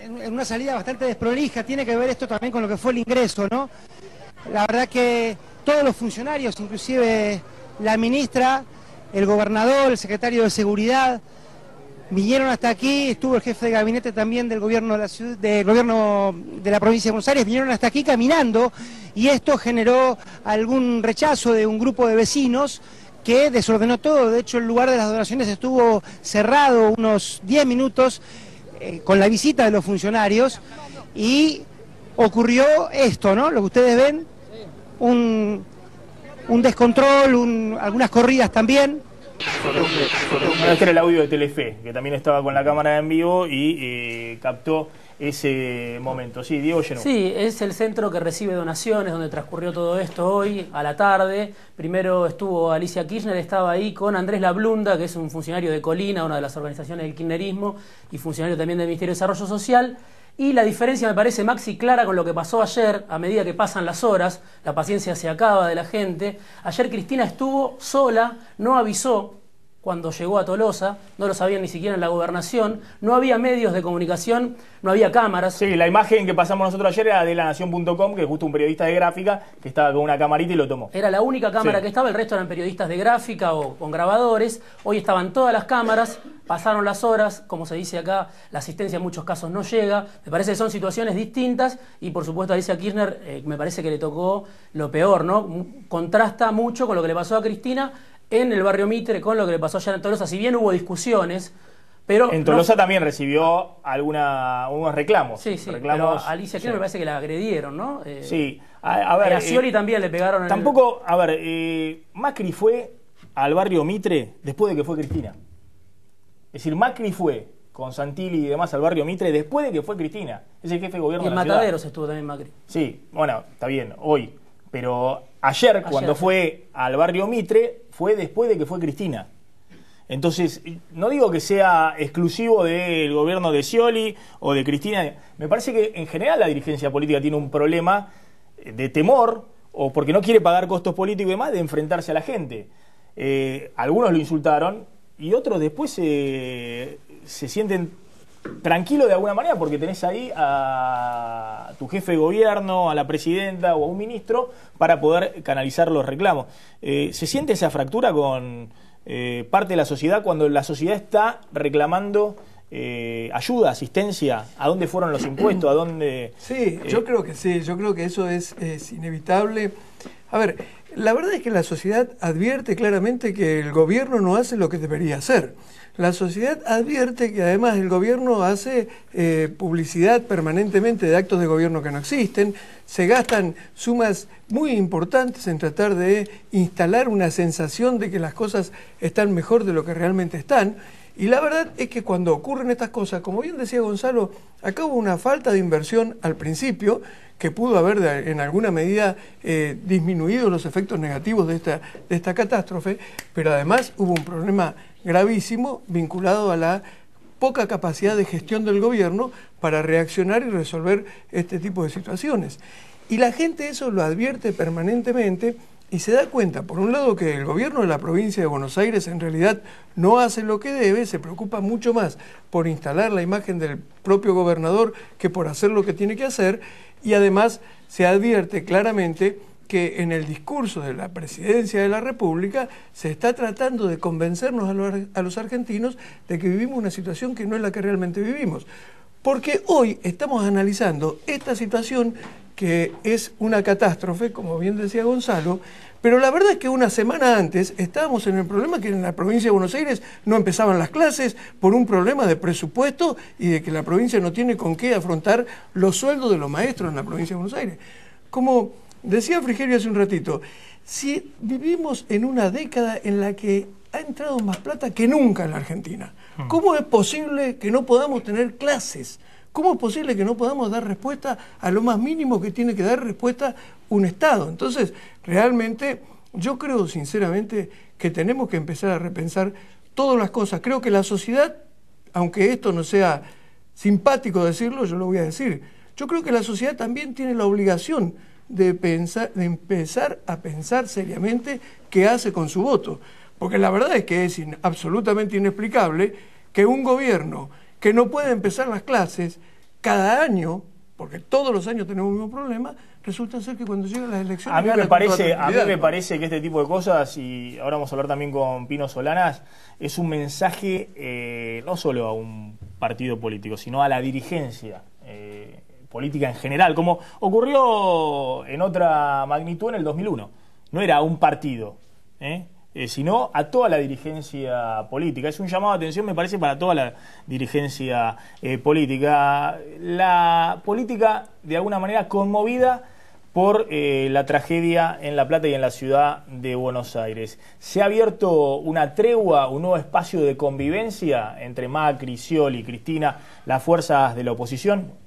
En una salida bastante desprolija. Tiene que ver esto también con lo que fue el ingreso, ¿no? La verdad que todos los funcionarios, inclusive la ministra, el gobernador, el secretario de Seguridad, vinieron hasta aquí. Estuvo el jefe de gabinete también del gobierno de la ciudad, del gobierno de la provincia de Buenos Aires, vinieron hasta aquí caminando, y esto generó algún rechazo de un grupo de vecinos que desordenó todo. De hecho, el lugar de las donaciones estuvo cerrado unos 10 minutos con la visita de los funcionarios, y ocurrió esto, ¿no? Lo que ustedes ven, un descontrol, algunas corridas también. Este era el audio de Telefe, que también estaba con la cámara en vivo y captó ese momento. Sí, Diego Llenú. Sí, es el centro que recibe donaciones, donde transcurrió todo esto hoy a la tarde. Primero estuvo Alicia Kirchner, estaba ahí con Andrés Lablunda, que es un funcionario de Colina, una de las organizaciones del kirchnerismo, y funcionario también del Ministerio de Desarrollo Social. Y la diferencia me parece, Maxi, clara con lo que pasó ayer. A medida que pasan las horas, la paciencia se acaba de la gente. Ayer Cristina estuvo sola, no avisó cuando llegó a Tolosa, no lo sabían ni siquiera en la gobernación, no había medios de comunicación, no había cámaras. Sí, la imagen que pasamos nosotros ayer era de lanación.com, que es justo un periodista de gráfica que estaba con una camarita y lo tomó. Era la única cámara que estaba, el resto eran periodistas de gráfica o con grabadores. Hoy estaban todas las cámaras, pasaron las horas, como se dice acá, la asistencia en muchos casos no llega. Me parece que son situaciones distintas y por supuesto a Alicia Kirchner me parece que le tocó lo peor, ¿no? Contrasta mucho con lo que le pasó a Cristina en el barrio Mitre, con lo que le pasó allá en Tolosa. Si bien hubo discusiones, pero en Tolosa también recibió unos reclamos. Sí, sí, reclamos, pero a Alicia Kirchner me parece que la agredieron, ¿no? Sí, a ver... a Scioli también le pegaron... Tampoco, a ver, Macri fue al barrio Mitre después de que fue Cristina. Es decir, Macri fue con Santilli y demás al barrio Mitre después de que fue Cristina. Es el jefe de gobierno de la ciudad. En Mataderos estuvo también Macri. Sí, bueno, está bien, hoy. Pero ayer cuando fue al barrio Mitre, fue después de que fue Cristina. Entonces, no digo que sea exclusivo del gobierno de Scioli o de Cristina. Me parece que en general la dirigencia política tiene un problema de temor, o porque no quiere pagar costos políticos y demás, de enfrentarse a la gente. Algunos lo insultaron y otros después se sienten tranquilos de alguna manera porque tenés ahí a tu jefe de gobierno, a la presidenta o a un ministro para poder canalizar los reclamos. ¿Se siente esa fractura con parte de la sociedad cuando la sociedad está reclamando ayuda, asistencia? ¿A dónde fueron los impuestos? ¿A dónde...? Sí, yo creo que sí, yo creo que eso es inevitable. A ver, la verdad es que la sociedad advierte claramente que el gobierno no hace lo que debería hacer. La sociedad advierte que además el gobierno hace publicidad permanentemente de actos de gobierno que no existen, se gastan sumas muy importantes en tratar de instalar una sensación de que las cosas están mejor de lo que realmente están. Y la verdad es que cuando ocurren estas cosas, como bien decía Gonzalo, acá hubo una falta de inversión al principio que pudo haber en alguna medida disminuido los efectos negativos de esta catástrofe, pero además hubo un problema gravísimo vinculado a la poca capacidad de gestión del gobierno para reaccionar y resolver este tipo de situaciones. Y la gente eso lo advierte permanentemente y se da cuenta, por un lado, que el gobierno de la provincia de Buenos Aires en realidad no hace lo que debe, se preocupa mucho más por instalar la imagen del propio gobernador que por hacer lo que tiene que hacer, y además se advierte claramente que en el discurso de la presidencia de la República se está tratando de convencernos a los argentinos de que vivimos una situación que no es la que realmente vivimos. Porque hoy estamos analizando esta situación que es una catástrofe, como bien decía Gonzalo, pero la verdad es que una semana antes estábamos en el problema que en la provincia de Buenos Aires no empezaban las clases por un problema de presupuesto y de que la provincia no tiene con qué afrontar los sueldos de los maestros en la provincia de Buenos Aires. Como decía Frigerio hace un ratito, si vivimos en una década en la que ha entrado más plata que nunca en la Argentina, ¿cómo es posible que no podamos tener clases? ¿Cómo es posible que no podamos dar respuesta a lo más mínimo que tiene que dar respuesta un Estado? Entonces, realmente, yo creo sinceramente que tenemos que empezar a repensar todas las cosas. Creo que la sociedad, aunque esto no sea simpático decirlo, yo lo voy a decir, yo creo que la sociedad también tiene la obligación de empezar a pensar seriamente qué hace con su voto. Porque la verdad es que es absolutamente inexplicable que un gobierno que no puede empezar las clases cada año, porque todos los años tenemos el mismo problema, resulta ser que cuando llegan las elecciones... A mí me parece que este tipo de cosas, y ahora vamos a hablar también con Pino Solanas, es un mensaje no solo a un partido político, sino a la dirigencia política en general, como ocurrió en otra magnitud en el 2001. No era un partido, sino a toda la dirigencia política. Es un llamado de atención, me parece, para toda la dirigencia política. La política, de alguna manera, conmovida por la tragedia en La Plata y en la ciudad de Buenos Aires. Se ha abierto una tregua, un nuevo espacio de convivencia entre Macri, Scioli, Cristina, las fuerzas de la oposición.